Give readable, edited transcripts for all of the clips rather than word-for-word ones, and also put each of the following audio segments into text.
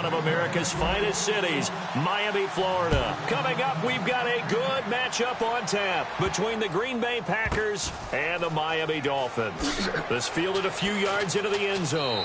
one of America's finest cities, Miami, Florida. Coming up, we've got a good matchup on tap between the Green Bay Packers and the Miami Dolphins. This fielded a few yards into the end zone.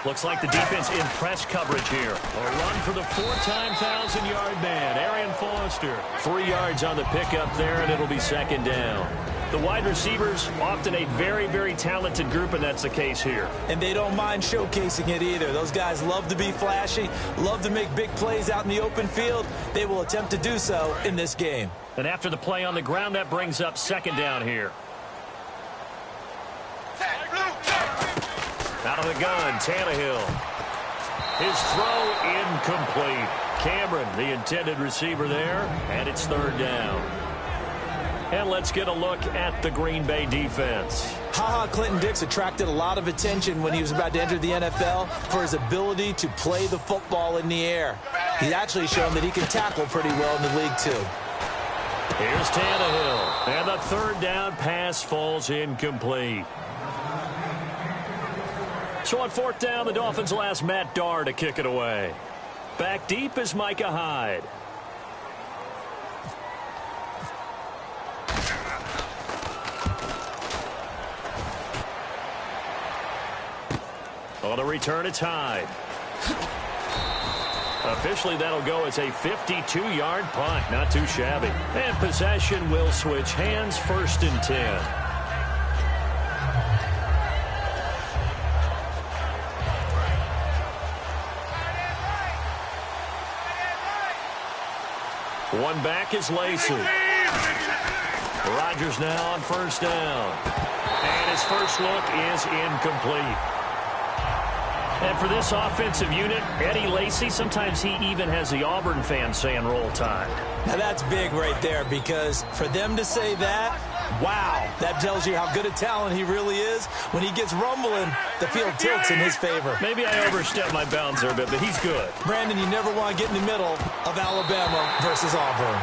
Looks like the defense in press coverage here. A run for the 4-time 1,000-yard man, Arian Foster. 3 yards on the pickup there, and it'll be second down. The wide receivers, often a very, very talented group, and that's the case here. And they don't mind showcasing it either. Those guys love to be flashy, love to make big plays out in the open field. They will attempt to do so in this game. And after the play on the ground, that brings up second down here. Out of the gun, Tannehill. His throw incomplete. Cameron, the intended receiver there, and it's third down. And let's get a look at the Green Bay defense. Ha-Ha Clinton-Dix attracted a lot of attention when he was about to enter the NFL for his ability to play the football in the air. He's actually shown that he can tackle pretty well in the league, too. Here's Tannehill, and the third down pass falls incomplete. So on fourth down, the Dolphins will ask Matt Darr to kick it away. Back deep is Micah Hyde. On the return, it's Hyde. Officially, that'll go as a 52-yard punt. Not too shabby. And possession will switch hands, 1st and 10. One back is Lacey. Rodgers now on first down. And his first look is incomplete. And for this offensive unit, Eddie Lacy, sometimes he even has the Auburn fans saying roll tide. Now that's big right there, because for them to say that, wow, that tells you how good a talent he really is. When he gets rumbling, the field tilts in his favor. Maybe I overstepped my bounds there a bit, but he's good. Brandon, you never want to get in the middle of Alabama versus Auburn.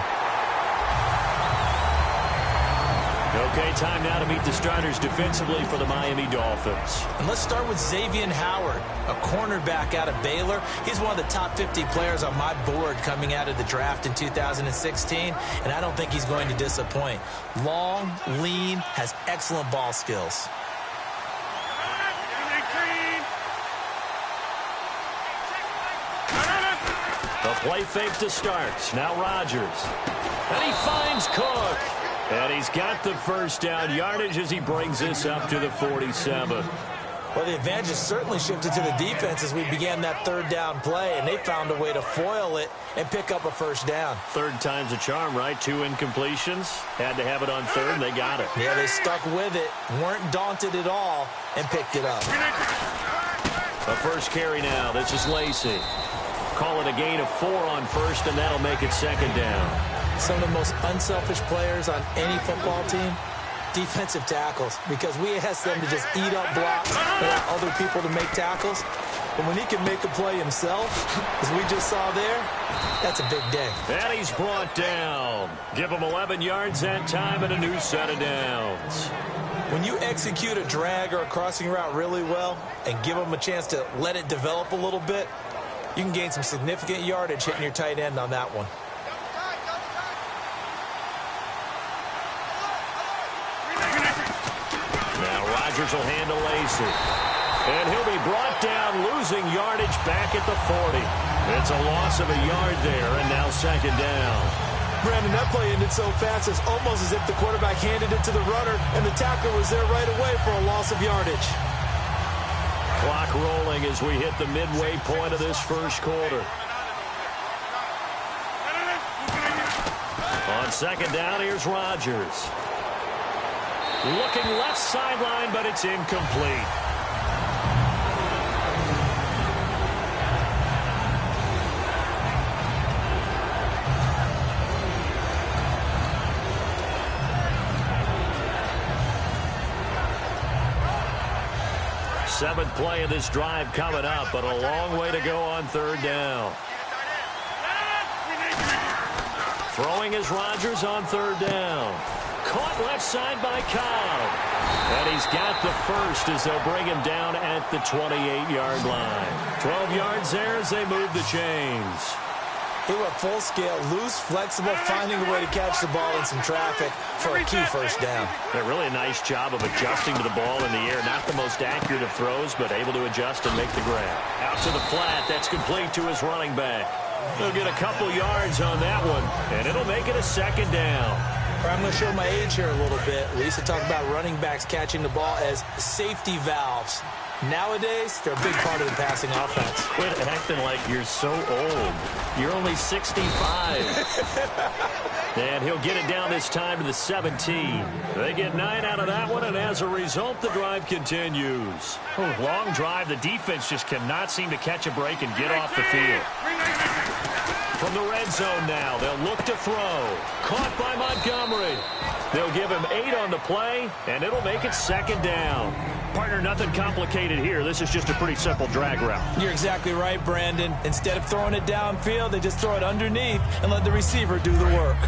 Okay, time now to meet the starters defensively for the Miami Dolphins. And let's start with Xavier Howard, a cornerback out of Baylor. He's one of the top 50 players on my board coming out of the draft in 2016, and I don't think he's going to disappoint. Long, lean, has excellent ball skills. The play fake to start. Now Rodgers. And he finds Cook. And he's got the first down yardage as he brings this up to the 47. Well, the advantage has certainly shifted to the defense as we began that third down play, and they found a way to foil it and pick up a first down. Third time's a charm, right? 2 incompletions. Had to have it on third, and they got it. Yeah, they stuck with it, weren't daunted at all, and picked it up. A first carry now. This is Lacey. Call it a gain of 4 on first, and that'll make it second down. Some of the most unselfish players on any football team, defensive tackles, because we ask them to just eat up blocks and allow other people to make tackles. But when he can make a play himself, as we just saw there, that's a big day. And he's brought down. Give him 11 yards that time and a new set of downs. When you execute a drag or a crossing route really well and give them a chance to let it develop a little bit, you can gain some significant yardage hitting your tight end on that one. Rodgers will handle Lacey. And he'll be brought down, losing yardage back at the 40. It's a loss of a yard there, and now second down. Brandon, that play ended so fast, it's almost as if the quarterback handed it to the runner, and the tackler was there right away for a loss of yardage. Clock rolling as we hit the midway point of this first quarter. On second down, here's Rodgers. Looking left sideline, but it's incomplete. 7th play of this drive coming up, but a long way to go on 3rd down. Throwing is Rodgers on 3rd down. Caught left side by Cobb. And he's got the first as they'll bring him down at the 28-yard line. 12 yards there as they move the chains. He went full scale, loose, flexible, finding a way to catch the ball in some traffic for a key first down. Yeah, really a nice job of adjusting to the ball in the air. Not the most accurate of throws, but able to adjust and make the grab. Out to the flat. That's complete to his running back. He'll get a couple yards on that one, and it'll make it a 2nd down. I'm going to show my age here a little bit. We used to talk about running backs catching the ball as safety valves. Nowadays, they're a big part of the passing offense. Quit acting like you're so old. You're only 65. And he'll get it down this time to the 17. They get 9 out of that one, and as a result, the drive continues. Long drive. The defense just cannot seem to catch a break and get off the field. From the red zone now, they'll look to throw. Caught by Montgomery. They'll give him 8 on the play, and it'll make it 2nd down. Partner, nothing complicated here. This is just a pretty simple drag route. You're exactly right, Brandon. Instead of throwing it downfield, they just throw it underneath and let the receiver do the work.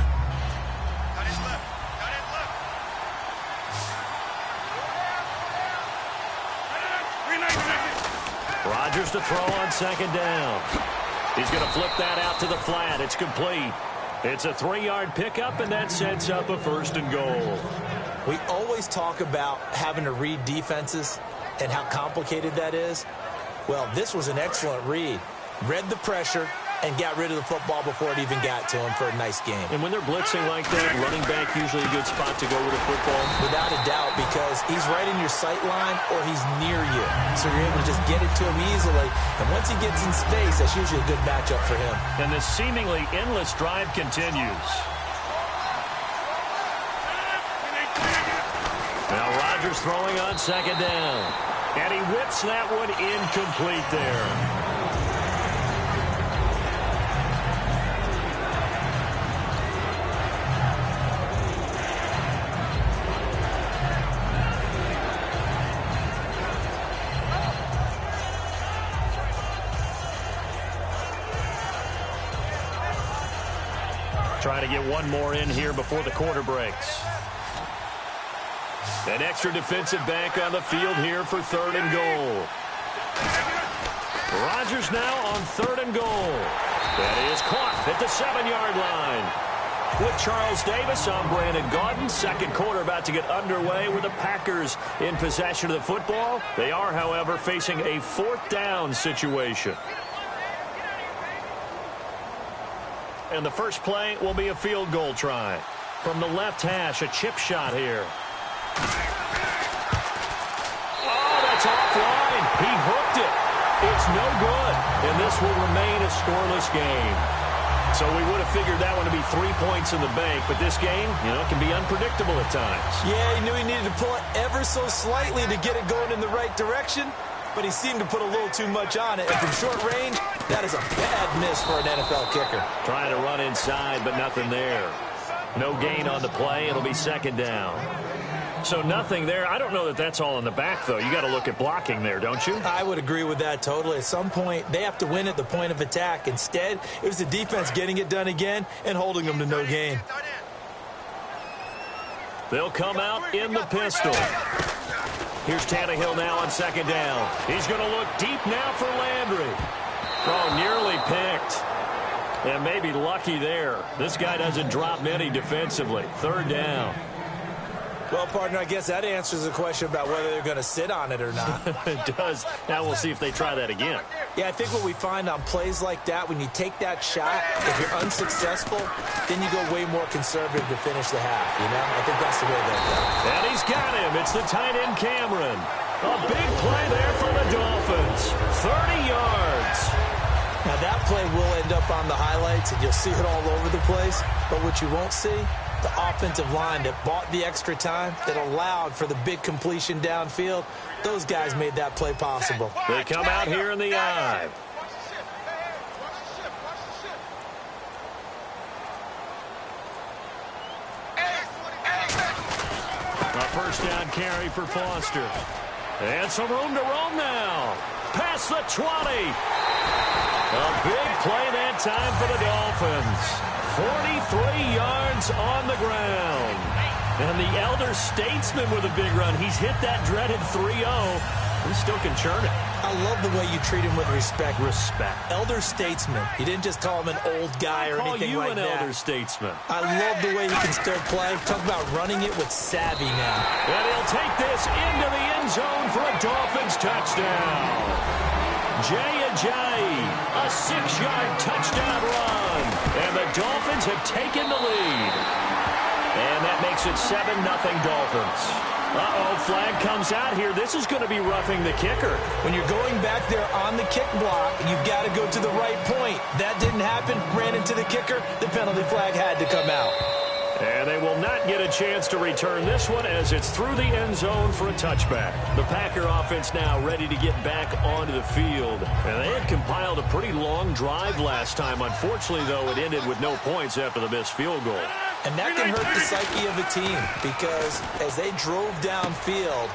Rodgers to throw on 2nd down. He's going to flip that out to the flat. It's complete. It's a 3-yard pickup, and that sets up a 1st and goal. We always talk about having to read defenses and how complicated that is. Well, this was an excellent read. Read the pressure and got rid of the football before it even got to him for a nice game. And when they're blitzing like that, running back usually a good spot to go with a football? Without a doubt, because he's right in your sight line or he's near you. So you're able to just get it to him easily. And once he gets in space, that's usually a good matchup for him. And this seemingly endless drive continues. Now Rodgers throwing on 2nd down. And he whips that one incomplete there. Trying to get one more in here before the quarter breaks. An extra defensive back on the field here for 3rd and goal. Rodgers now on 3rd and goal. That is caught at the 7-yard line. With Charles Davis, I'm Brandon Gaudin. 2nd quarter about to get underway with the Packers in possession of the football. They are, however, facing a 4th down situation. And the first play will be a field goal try. From the left hash, a chip shot here. Oh, that's offline. He hooked it. It's no good. And this will remain a scoreless game. So we would have figured that one to be 3 points in the bank. But this game, can be unpredictable at times. Yeah, he knew he needed to pull it ever so slightly to get it going in the right direction. But he seemed to put a little too much on it. And from short range, that is a bad miss for an NFL kicker. Trying to run inside, but nothing there. No gain on the play. It'll be 2nd down. So nothing there. I don't know that that's all in the back, though. You got to look at blocking there, don't you? I would agree with that totally. At some point, they have to win at the point of attack. Instead, it was the defense getting it done again and holding them to no gain. They'll come out in the pistol. Here's Tannehill now on 2nd down. He's going to look deep now for Landry. Oh, nearly picked. And maybe lucky there. This guy doesn't drop many defensively. 3rd down. Well, partner, I guess that answers the question about whether they're going to sit on it or not. It does. Now we'll see if they try that again. Yeah, I think what we find on plays like that, when you take that shot, if you're unsuccessful, then you go way more conservative to finish the half, I think that's the way they'll go. And he's got him. It's the tight end, Cameron. A big play there for the Dolphins. 30 yards. Now, that play will end up on the highlights, and you'll see it all over the place. But what you won't see, the offensive line that bought the extra time, that allowed for the big completion downfield, those guys made that play possible. They come out here in the eye. A 1st down carry for Foster. And some room to roam now. Past the 20. A big play that time for the Dolphins. 43 yards on the ground. And the elder statesman with a big run. He's hit that dreaded 3-0. He still can churn it. I love the way you treat him with respect. Respect. Elder statesman. You didn't just call him an old guy or anything like that. Call you an elder statesman. I love the way he can still play. Talk about running it with savvy now. And he'll take this into the end zone for a Dolphins touchdown. Jay Ajayi, a 6-yard touchdown run. And the Dolphins have taken the lead. And that makes it 7-0 Dolphins. Uh-oh, flag comes out here. This is going to be roughing the kicker. When you're going back there on the kick block, you've got to go to the right point. That didn't happen. Ran into the kicker. The penalty flag had to come out. And they will not get a chance to return this one as it's through the end zone for a touchback. The Packer offense now ready to get back onto the field. And they had compiled a pretty long drive last time. Unfortunately, though, it ended with no points after the missed field goal. And that can hurt the psyche of a team because as they drove downfield,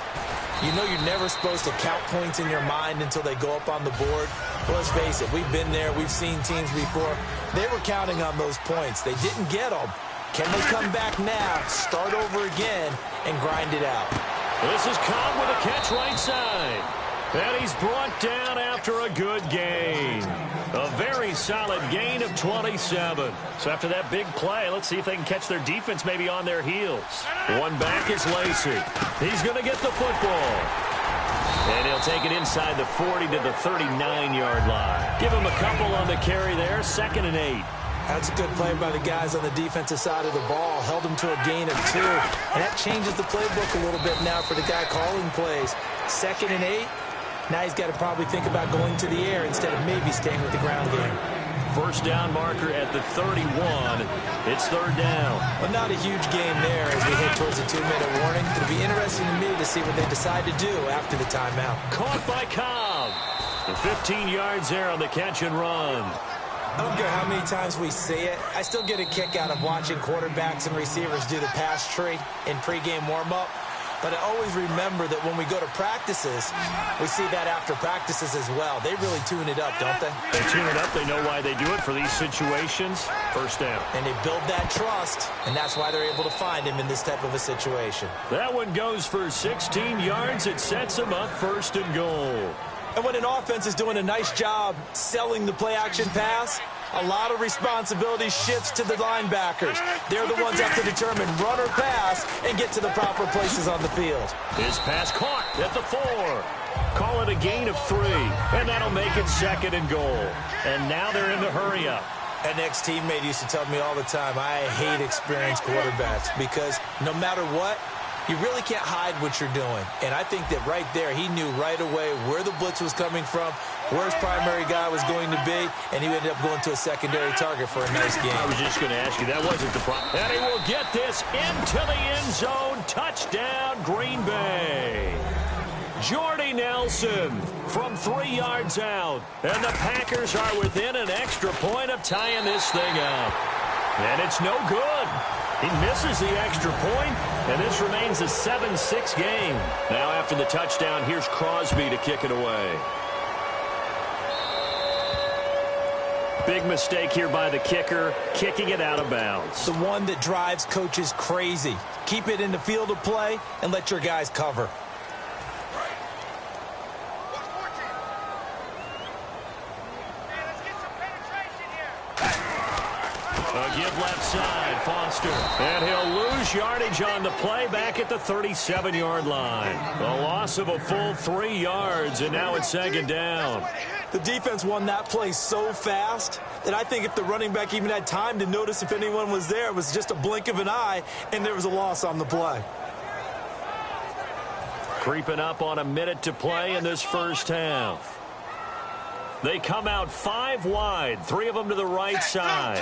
you know you're never supposed to count points in your mind until they go up on the board. Well, let's face it, we've been there. We've seen teams before. They were counting on those points. They didn't get them. Can they come back now, start over again, and grind it out? This is Cobb with a catch right side. And he's brought down after a good gain. A very solid gain of 27. So after that big play, let's see if they can catch their defense maybe on their heels. One back is Lacey. He's going to get the football. And he'll take it inside the 40 to the 39-yard line. Give him a couple on the carry there, 2nd and 8. That's a good play by the guys on the defensive side of the ball. Held them to a gain of 2. And that changes the playbook a little bit now for the guy calling plays. 2nd and 8. Now he's got to probably think about going to the air instead of maybe staying with the ground game. First down marker at the 31. It's 3rd down. But not a huge game there as we head towards a 2-minute warning. It'll be interesting to me to see what they decide to do after the timeout. Caught by Cobb. The 15 yards there on the catch and run. I don't care how many times we see it. I still get a kick out of watching quarterbacks and receivers do the pass tree in pregame warm-up. But I always remember that when we go to practices, we see that after practices as well. They really tune it up, don't they? They tune it up. They know why they do it for these situations. First down. And they build that trust, and that's why they're able to find him in this type of a situation. That one goes for 16 yards. It sets him up 1st and goal. And when an offense is doing a nice job selling the play-action pass, a lot of responsibility shifts to the linebackers. They're the ones that have to determine run or pass and get to the proper places on the field. His pass caught at the 4. Call it a gain of 3. And that'll make it 2nd and goal. And now they're in the hurry-up. An ex-teammate used to tell me all the time, I hate experienced quarterbacks because no matter what, you really can't hide what you're doing. And I think that right there, he knew right away where the blitz was coming from, where his primary guy was going to be, and he ended up going to a secondary target for a nice game. I was just going to ask you, that wasn't the problem. And he will get this into the end zone. Touchdown, Green Bay. Jordy Nelson from 3 yards out. And the Packers are within an extra point of tying this thing up. And it's no good. He misses the extra point, and this remains a 7-6 game. Now after the touchdown, here's Crosby to kick it away. Big mistake here by the kicker, kicking it out of bounds. The one that drives coaches crazy. Keep it in the field of play and let your guys cover. Give left side, Foster. And he'll lose yardage on the play back at the 37-yard line. A loss of a full 3 yards, and now it's 2nd down. The defense won that play so fast that I think if the running back even had time to notice if anyone was there, it was just a blink of an eye, and there was a loss on the play. Creeping up on a minute to play in this first half. They come out 5 wide, 3 of them to the right side.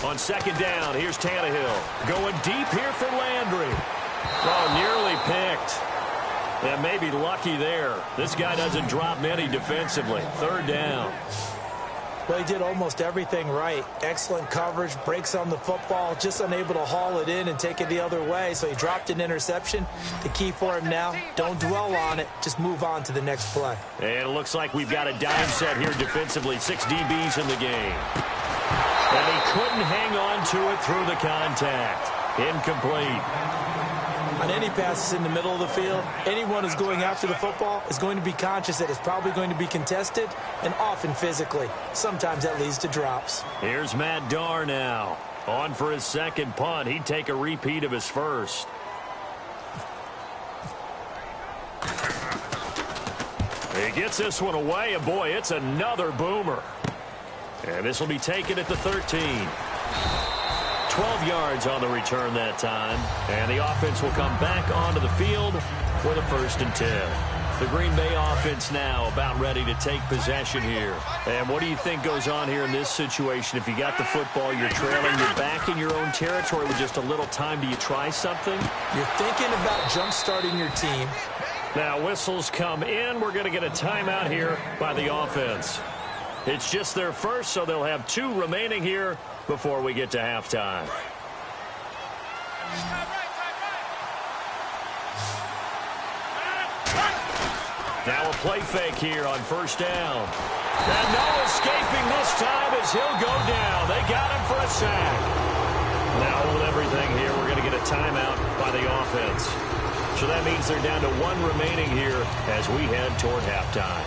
On 2nd down, here's Tannehill. Going deep here for Landry. Oh, nearly picked. And maybe lucky there. This guy doesn't drop many defensively. 3rd down. Well, he did almost everything right. Excellent coverage, breaks on the football, just unable to haul it in and take it the other way, so he dropped an interception. The key for him now, don't dwell on it, just move on to the next play. And it looks like we've got a dime set here defensively. 6 DBs in the game. And he couldn't hang on to it through the contact. Incomplete. On any passes in the middle of the field, anyone who's going after the football is going to be conscious that it's probably going to be contested and often physically. Sometimes that leads to drops. Here's Matt Darr now. On for his second punt. He'd take a repeat of his first. He gets this one away, and boy, it's another boomer. And this will be taken at the 13. 12 yards on the return that time. And the offense will come back onto the field for the 1st and 10. The Green Bay offense now about ready to take possession here. And what do you think goes on here in this situation? If you got the football, you're trailing, you're back in your own territory with just a little time. Do you try something? You're thinking about jump-starting your team. Now whistles come in. We're going to get a timeout here by the offense. It's just their first, so they'll have 2 remaining here before we get to halftime. Now a play fake here on 1st down. And no escaping this time as he'll go down. They got him for a sack. Now hold everything here. We're going to get a timeout by the offense. So that means they're down to 1 remaining here as we head toward halftime.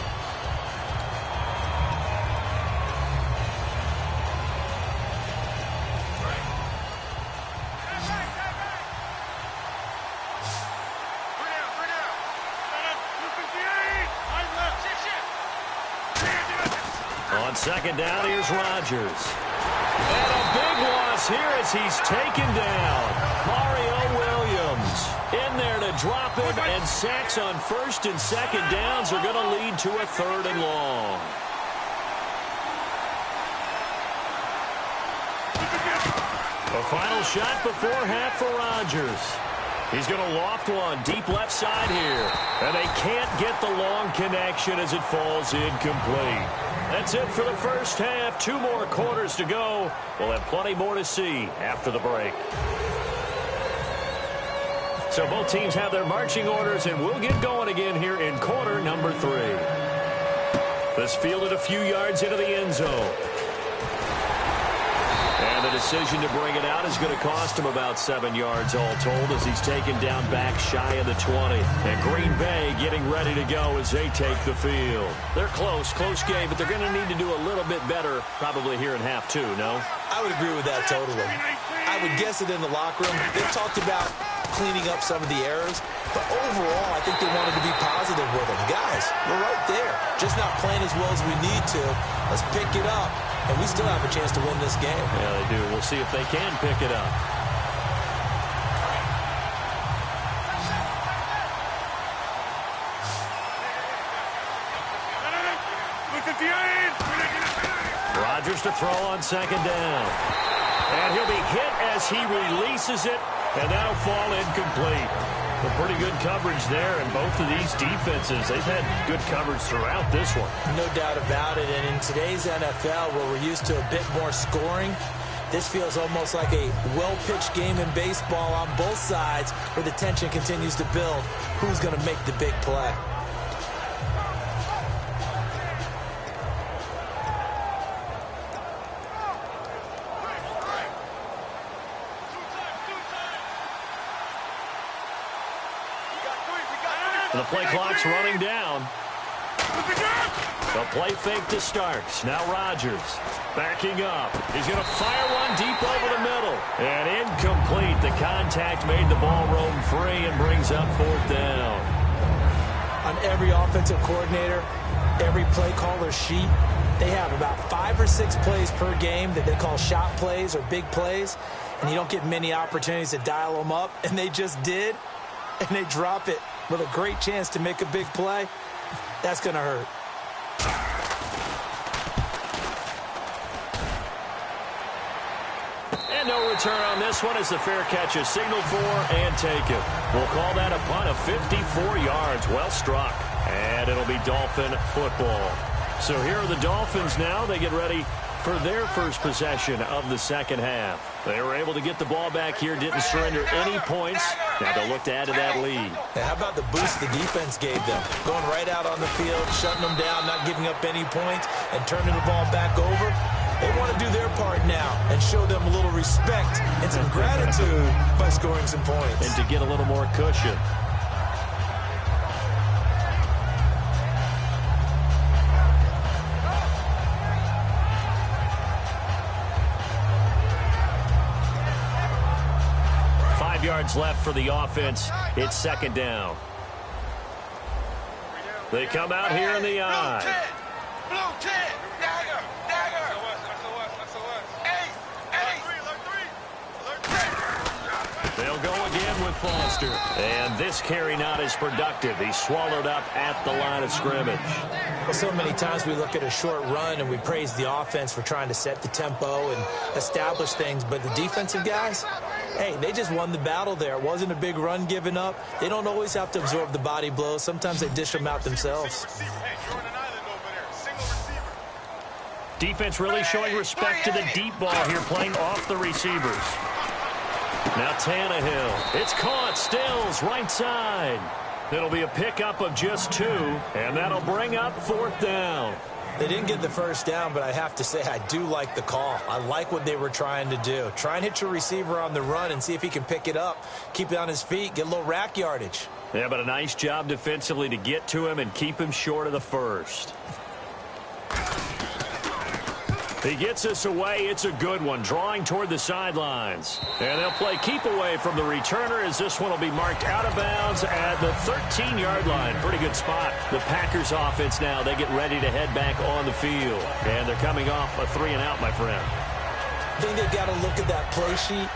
On 2nd down, here's Rodgers. And a big loss here as he's taken down. Mario Williams in there to drop him, and sacks on 1st and 2nd downs are going to lead to a 3rd and long. A final shot before half for Rodgers. He's going to loft one deep left side here. And they can't get the long connection as it falls incomplete. That's it for the first half. 2 more quarters to go. We'll have plenty more to see after the break. So both teams have their marching orders, and we'll get going again here in quarter number 3. This fielded a few yards into the end zone. And the decision to bring it out is going to cost him about 7 yards all told as he's taken down back shy of the 20. And Green Bay getting ready to go as they take the field. They're close game, but they're going to need to do a little bit better probably here in half 2, no? I would agree with that totally. I would guess it in the locker room. They've talked about cleaning up some of the errors, but overall, I think they wanted to be positive with them. Guys, we're right there. Just not playing as well as we need to. Let's pick it up. And we still have a chance to win this game. Yeah, they do. We'll see if they can pick it up. Rodgers to throw on 2nd down. And he'll be hit as he releases it, and that'll fall incomplete. A pretty good coverage there, and both of these defenses, they've had good coverage throughout this one. No doubt about it, and in today's NFL, where we're used to a bit more scoring, this feels almost like a well-pitched game in baseball on both sides where the tension continues to build. Who's going to make the big play? The play clock's running down. The play fake to start. Now Rodgers backing up. He's going to fire one deep over the middle. And incomplete. The contact made the ball roam free and brings up 4th down. On every offensive coordinator, every play caller sheet, they have about 5 or 6 plays per game that they call shot plays or big plays. And you don't get many opportunities to dial them up. And they just did. And they drop it with a great chance to make a big play. That's going to hurt. And no return on this one as the fair catch is signaled for and taken. We'll call that a punt of 54 yards. Well struck. And it'll be Dolphin football. So here are the Dolphins now. They get ready for their first possession of the second half. They were able to get the ball back here, didn't surrender any points. Now they'll look to add to that lead. Now, how about the boost the defense gave them? Going right out on the field, shutting them down, not giving up any points, and turning the ball back over. They want to do their part now and show them a little respect and some gratitude by scoring some points. And to get a little more cushion. Yards left for the offense. It's second down. They come out here in the eye. Blue 10, dagger, dagger. They'll go again with Foster. And this carry not as productive. He's swallowed up at the line of scrimmage. Well, so many times we look at a short run and we praise the offense for trying to set the tempo and establish things, but the defensive guys, hey, they just won the battle there. It wasn't a big run given up. They don't always have to absorb the body blows. Sometimes they dish them out themselves. Defense really showing respect to the deep ball here, playing off the receivers. Now Tannehill. It's caught. Stills right side. It'll be a pickup of just 2, and that'll bring up fourth down. They didn't get the first down, but I have to say I do like the call. I like what they were trying to do. Try and hit your receiver on the run and see if he can pick it up, keep it on his feet, get a little rack yardage. Yeah, but a nice job defensively to get to him and keep him short of the first. He gets us away. It's a good one, drawing toward the sidelines. And they'll play keep away from the returner as this one will be marked out of bounds at the 13-yard line. Pretty good spot. The Packers offense now, they get ready to head back on the field. And they're coming off a 3-and-out, my friend. I think they've got to look at that play sheet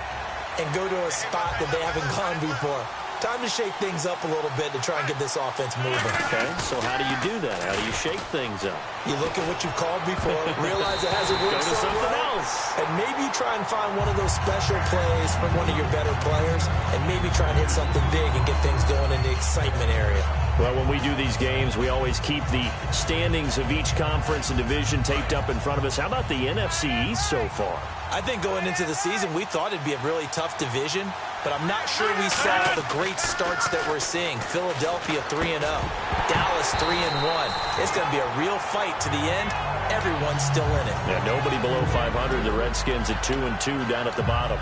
and go to a spot that they haven't gone before. Time to shake things up a little bit to try and get this offense moving. Okay, so how do you do that? How do you shake things up? You look at what you've called before, realize it hasn't worked Go to so something well, else. and maybe try and find one of those special plays from one of your better players, and maybe try and hit something big and get things going in the excitement area. Well, when we do these games, we always keep the standings of each conference and division taped up in front of us. How about the NFC East so far? I think going into the season, we thought it'd be a really tough division, but I'm not sure we saw the great starts that we're seeing. Philadelphia 3-0, Dallas 3-1. It's going to be a real fight to the end. Everyone's still in it. Yeah, nobody below 500. The Redskins at 2-2 down at the bottom.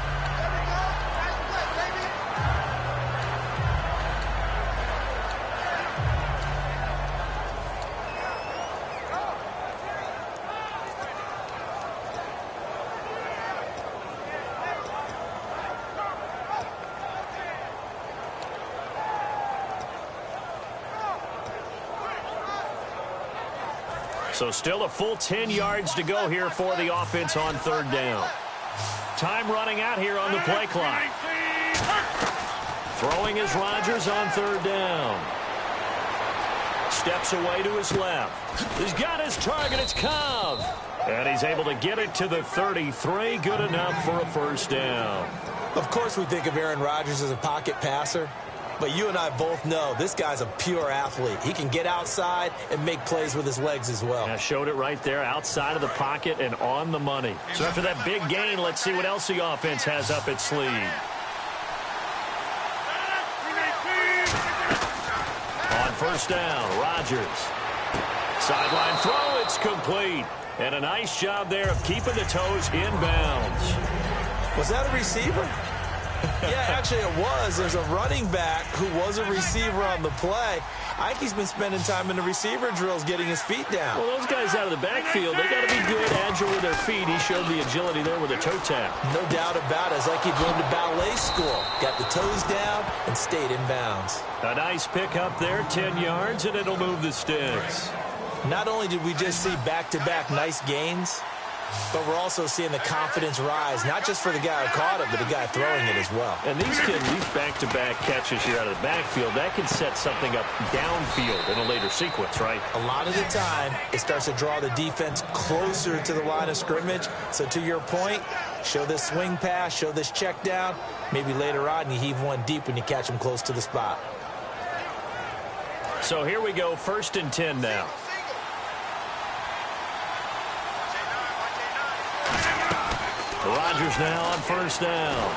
So still a full 10 yards to go here for the offense on third down. Time running out here on the play clock. Throwing is Rodgers on third down. Steps away to his left. He's got his target. It's Cobb. And he's able to get it to the 33. Good enough for a first down. Of course we think of Aaron Rodgers as a pocket passer. But you and I both know this guy's a pure athlete. He can get outside and make plays with his legs as well. Yeah, showed it right there, outside of the pocket and on the money. So after that big gain, let's see what else the offense has up its sleeve. On first down, Rodgers. Sideline throw, it's complete. And a nice job there of keeping the toes in bounds. Was that a receiver? Yeah, actually it was. There's a running back who was a receiver on the play. I think he's been spending time in the receiver drills getting his feet down. Well, those guys out of the backfield, they got to be good, agile with their feet. He showed the agility there with a toe tap. No doubt about it. It's like he'd gone to ballet school. Got the toes down and stayed in bounds. A nice pick up there, 10 yards, and it'll move the sticks. Not only did we just see back-to-back nice gains, but we're also seeing the confidence rise, not just for the guy who caught it, but the guy throwing it as well. And these back-to-back catches here out of the backfield, that can set something up downfield in a later sequence, right? A lot of the time, it starts to draw the defense closer to the line of scrimmage. So to your point, show this swing pass, show this check down. Maybe later on, you heave one deep when you catch him close to the spot. So here we go, 1st and 10 now. Rodgers now on first down.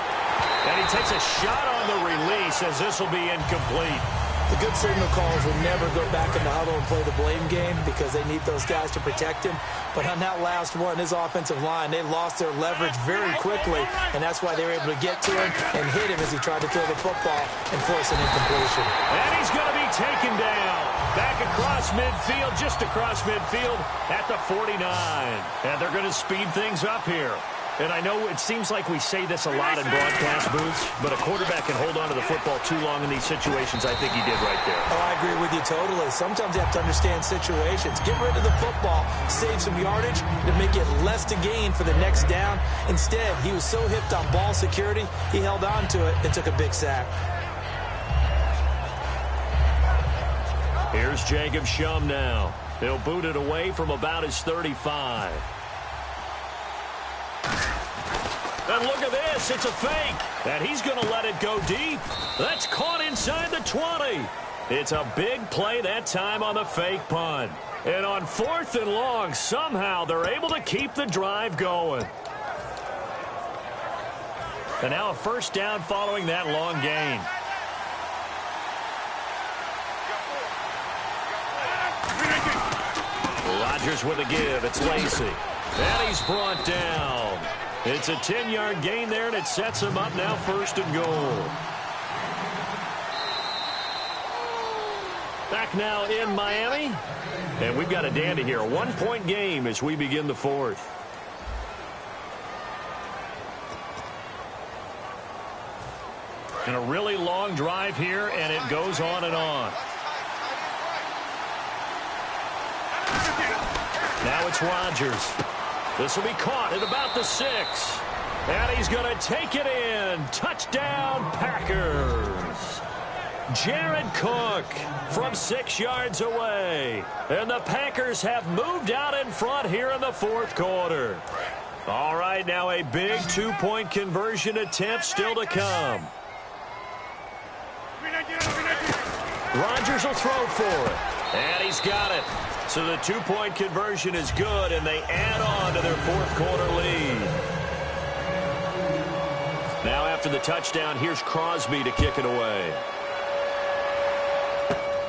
And he takes a shot on the release as this will be incomplete. The good signal callers would never go back in the huddle and play the blame game because they need those guys to protect him. But on that last one, his offensive line, they lost their leverage very quickly, and that's why they were able to get to him and hit him as he tried to throw the football and force an incompletion. And he's going to be taken down. Back across midfield, just across midfield at the 49. And they're going to speed things up here. And I know it seems like we say this a lot in broadcast booths, but a quarterback can hold on to the football too long in these situations. I think he did right there. Oh, I agree with you totally. Sometimes you have to understand situations. Get rid of the football, save some yardage to make it less to gain for the next down. Instead, he was so hipped on ball security, he held on to it and took a big sack. Here's Jacob Shum now. He'll boot it away from about his 35. And look at this, it's a fake. And he's going to let it go deep. That's caught inside the 20. It's a big play that time on the fake punt. And on 4th and long, somehow they're able to keep the drive going. And now a first down following that long gain. Rodgers with a give. It's Lacey. And he's brought down. It's a 10-yard gain there, and it sets him up now 1st and goal. Back now in Miami. And we've got a dandy here. A 1-point game as we begin the 4th. And a really long drive here, and it goes on and on. Now it's Rodgers. This will be caught at about the 6. And he's going to take it in. Touchdown, Packers. Jared Cook from 6 yards away. And the Packers have moved out in front here in the 4th quarter. All right, now a big 2-point conversion attempt still to come. Rodgers will throw for it. And he's got it. So the 2-point conversion is good, and they add on to their 4th quarter lead. Now after the touchdown, here's Crosby to kick it away.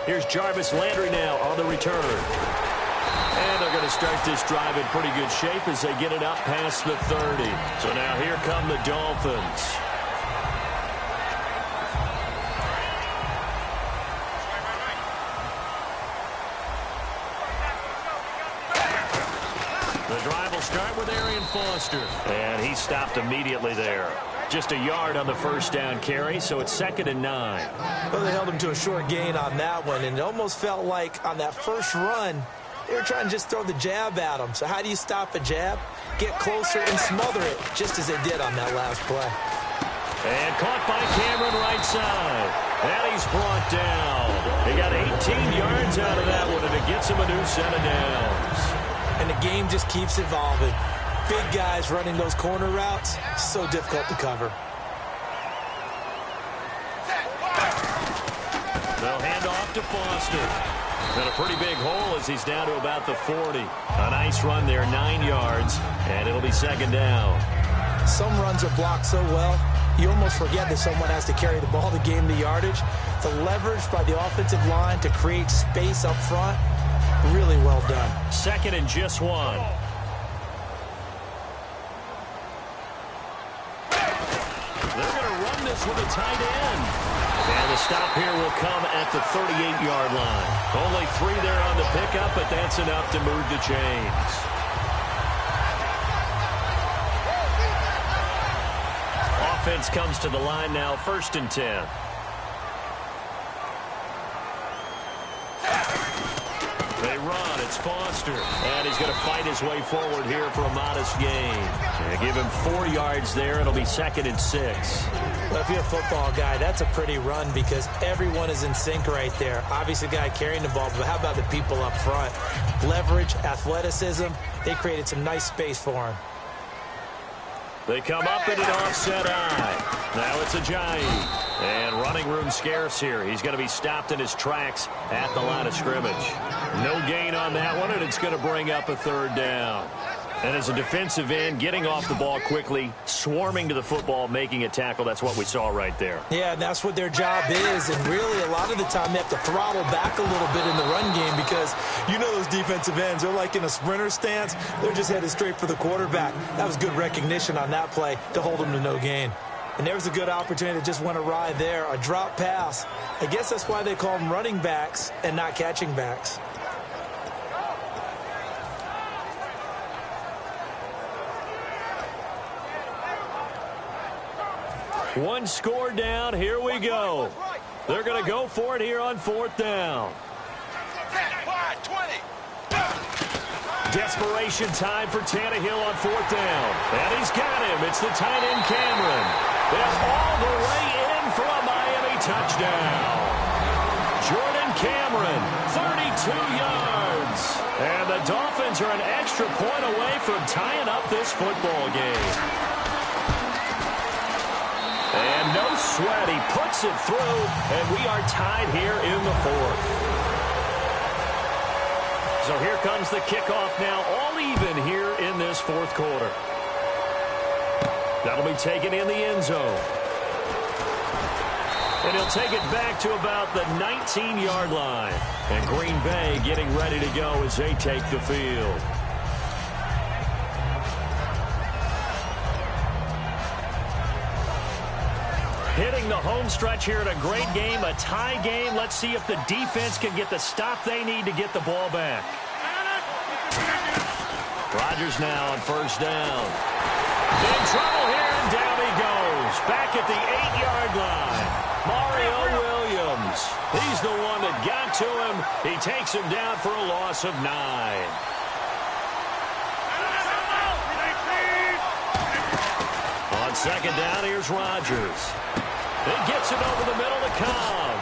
Here's Jarvis Landry now on the return. And they're going to start this drive in pretty good shape as they get it up past the 30. So now here come the Dolphins. Start with Arian Foster. And he stopped immediately there. Just a yard on the first down carry, so it's 2nd and 9. Well, they held him to a short gain on that one, and it almost felt like on that first run, they were trying to just throw the jab at him. So how do you stop a jab? Get closer and smother it, just as they did on that last play. And caught by Cameron right side. And he's brought down. He got 18 yards out of that one, and it gets him a new set of downs. And the game just keeps evolving. Big guys running those corner routes, so difficult to cover. They'll hand off to Foster. And a pretty big hole as he's down to about the 40. A nice run there, 9 yards, and it'll be 2nd down. Some runs are blocked so well, you almost forget that someone has to carry the ball to gain the yardage. The leverage by the offensive line to create space up front, really well done. 2nd and just 1. They're going to run this with a tight end. And the stop here will come at the 38-yard line. Only 3 there on the pickup, but that's enough to move the chains. Offense comes to the line now, 1st and 10. They run. It's Foster. And he's going to fight his way forward here for a modest gain. They give him 4 yards there. It'll be 2nd and 6. Well, if you're a football guy, that's a pretty run because everyone is in sync right there. Obviously, the guy carrying the ball, but how about the people up front? Leverage, athleticism. They created some nice space for him. They come up in an offset eye. Now it's Ajayi. And running room scarce here. He's going to be stopped in his tracks at the line of scrimmage. No gain on that one, and it's going to bring up a 3rd down. And as a defensive end, getting off the ball quickly, swarming to the football, making a tackle, that's what we saw right there. Yeah, and that's what their job is. And really, a lot of the time, they have to throttle back a little bit in the run game because you know those defensive ends, they're like in a sprinter stance. They're just headed straight for the quarterback. That was good recognition on that play to hold them to no gain. And there was a good opportunity to just went awry there, a drop pass. I guess that's why they call them running backs and not catching backs. One score down. Here we go. They're going to go for it here on 4th down. Desperation time for Tannehill on 4th down. And he's got him. It's the tight end, Cameron. And all the way in for a Miami touchdown. Jordan Cameron, 32 yards. And the Dolphins are an extra point away from tying up this football game. And no sweat, he puts it through, and we are tied here in the 4th. So here comes the kickoff now, all even here in this 4th quarter. That'll be taken in the end zone. And he'll take it back to about the 19-yard line. And Green Bay getting ready to go as they take the field. Hitting the home stretch here in a great game, a tie game. Let's see if the defense can get the stop they need to get the ball back. Rodgers now on 1st down. In trouble here, and down he goes. Back at the 8-yard line. Mario Williams. He's the one that got to him. He takes him down for a loss of 9. On 2nd down, here's Rodgers. He gets it over the middle to Cobb.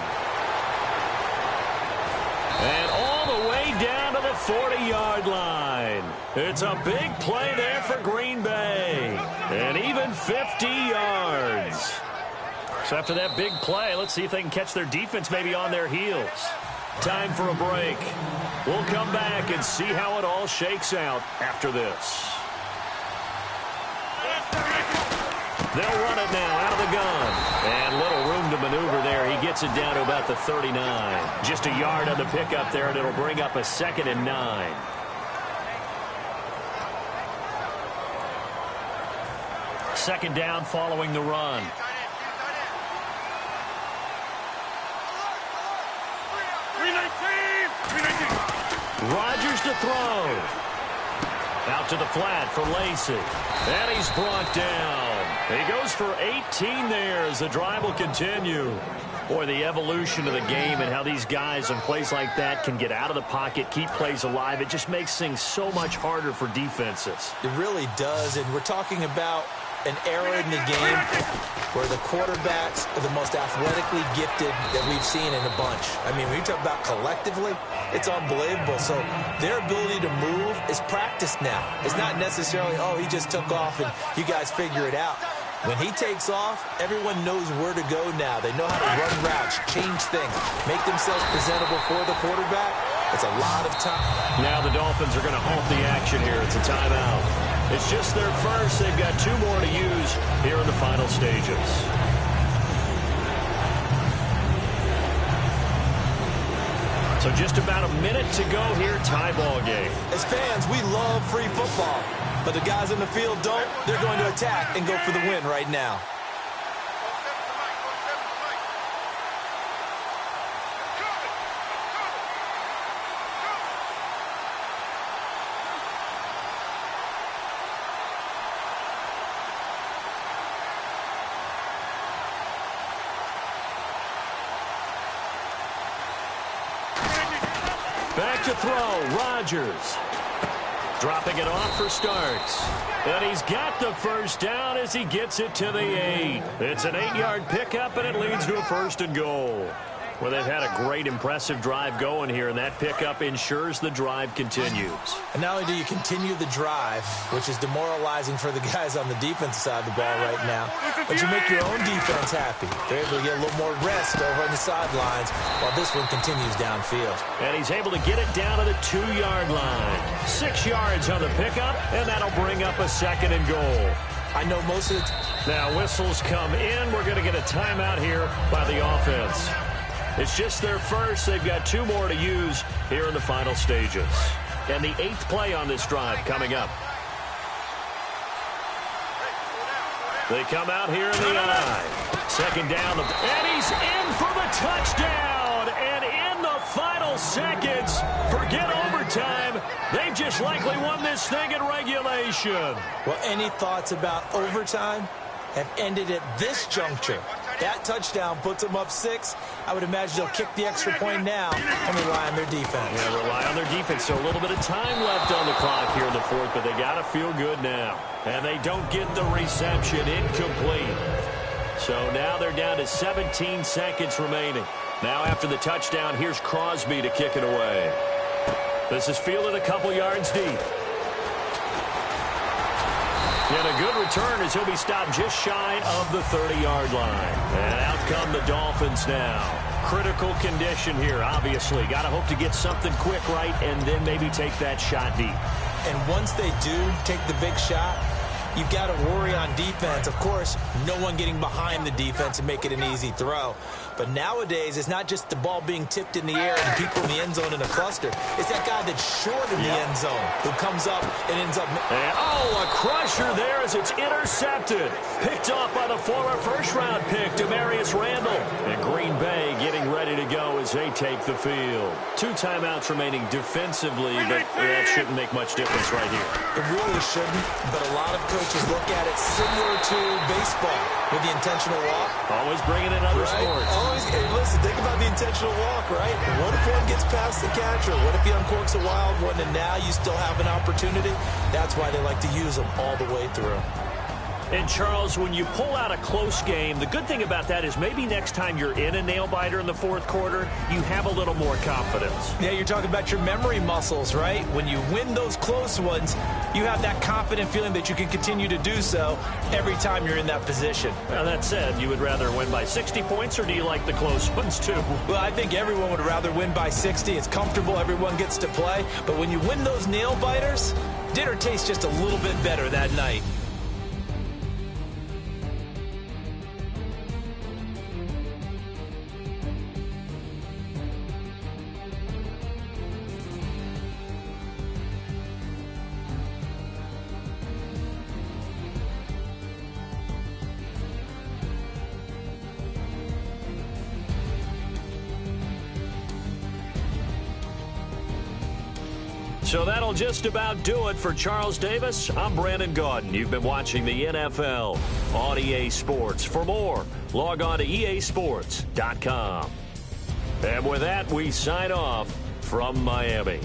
And all the way down to the 40-yard line. It's a big play there for Green Bay. And even 50 yards. So after that big play, let's see if they can catch their defense maybe on their heels. Time for a break. We'll come back and see how it all shakes out after this. They'll run it now out of the gun. And little room to maneuver there. He gets it down to about the 39. Just a yard on the pickup there, and it'll bring up a 2nd and 9. Second down following the run. Rodgers to throw. Out to the flat for Lacey. And he's brought down. He goes for 18 there as the drive will continue. Boy, the evolution of the game and how these guys in plays like that can get out of the pocket, keep plays alive, it just makes things so much harder for defenses. It really does, and we're talking about an era in the game where the quarterbacks are the most athletically gifted that we've seen in a bunch. I mean, when you talk about collectively, it's unbelievable. So their ability to move is practiced now. It's not necessarily, oh, he just took off and you guys figure it out. When he takes off, everyone knows where to go now. They know how to run routes, change things, make themselves presentable for the quarterback. It's a lot of time. Now the Dolphins are going to halt the action here. It's a timeout. It's just their first. They've got 2 more to use here in the final stages. So just about a minute to go here, tie ball game. As fans, we love free football. But the guys in the field don't. They're going to attack and go for the win right now. Back to throw, Rodgers. Dropping it off for starts. And he's got the first down as he gets it to the 8. It's an 8-yard pickup, and it leads to a 1st and goal. Well, they've had a great, impressive drive going here, and that pickup ensures the drive continues. And not only do you continue the drive, which is demoralizing for the guys on the defensive side of the ball right now, but you make your own defense happy. They're able to get a little more rest over on the sidelines while this one continues downfield. And he's able to get it down to the 2-yard line. 6 yards on the pickup, and that'll bring up a 2nd and goal. I know most of the now whistles come in. We're going to get a timeout here by the offense. It's just their first. They've got 2 more to use here in the final stages. And the 8th play on this drive coming up. They come out here in the eye. 2nd down. And he's in for the touchdown. And in the final seconds, forget overtime. They've just likely won this thing in regulation. Well, any thoughts about overtime have ended at this juncture. That touchdown puts them up 6. I would imagine they'll kick the extra point now and rely on their defense. Yeah, rely on their defense. So a little bit of time left on the clock here in the 4th, but they got to feel good now. And they don't get the reception. Incomplete. So now they're down to 17 seconds remaining. Now after the touchdown, here's Crosby to kick it away. This is fielded a couple yards deep. And a good return as he'll be stopped just shy of the 30-yard line. And out come the Dolphins now. Critical condition here, obviously. Got to hope to get something quick right and then maybe take that shot deep. And once they do take the big shot, you've got to worry on defense. Of course, no one getting behind the defense and make it an easy throw. But nowadays, it's not just the ball being tipped in the air and people in the end zone in a cluster. It's that guy that's short in the end zone who comes up and ends up. And, a crusher there as it's intercepted. Picked off by the former first-round pick, Demarius Randall. And Green Bay getting ready to go as they take the field. 2 timeouts remaining defensively, but that shouldn't make much difference right here. It really shouldn't, but a lot of coaches look at it similar to baseball with the intentional walk. Always bringing in other sports. Hey, listen, think about the intentional walk, right? What if one gets past the catcher? What if he uncorks a wild one and now you still have an opportunity? That's why they like to use them all the way through. And, Charles, when you pull out a close game, the good thing about that is maybe next time you're in a nail-biter in the 4th quarter, you have a little more confidence. Yeah, you're talking about your memory muscles, right? When you win those close ones, you have that confident feeling that you can continue to do so every time you're in that position. Now, that said, you would rather win by 60 points, or do you like the close ones, too? Well, I think everyone would rather win by 60. It's comfortable. Everyone gets to play. But when you win those nail-biters, dinner tastes just a little bit better that night. So that'll just about do it for Charles Davis. I'm Brandon Gaudin. You've been watching the NFL on EA Sports. For more, log on to easports.com. And with that, we sign off from Miami.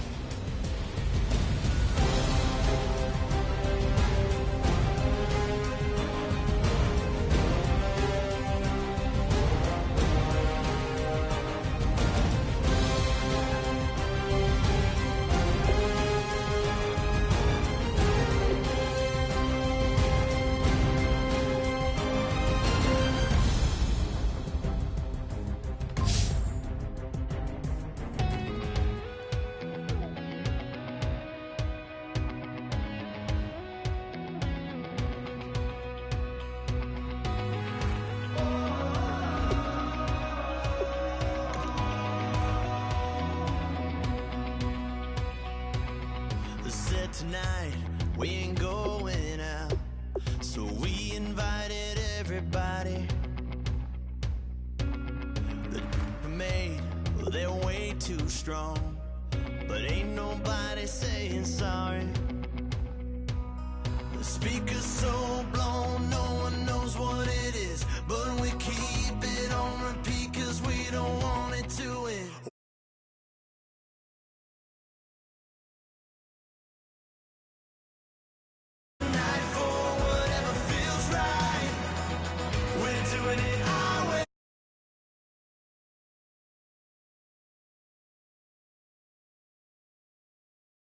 Tonight we ain't going out, so we invited everybody. The made, well, they're way too strong, but ain't nobody saying sorry. The speaker's so blown, no one knows what it is, but we keep it on repeat 'cause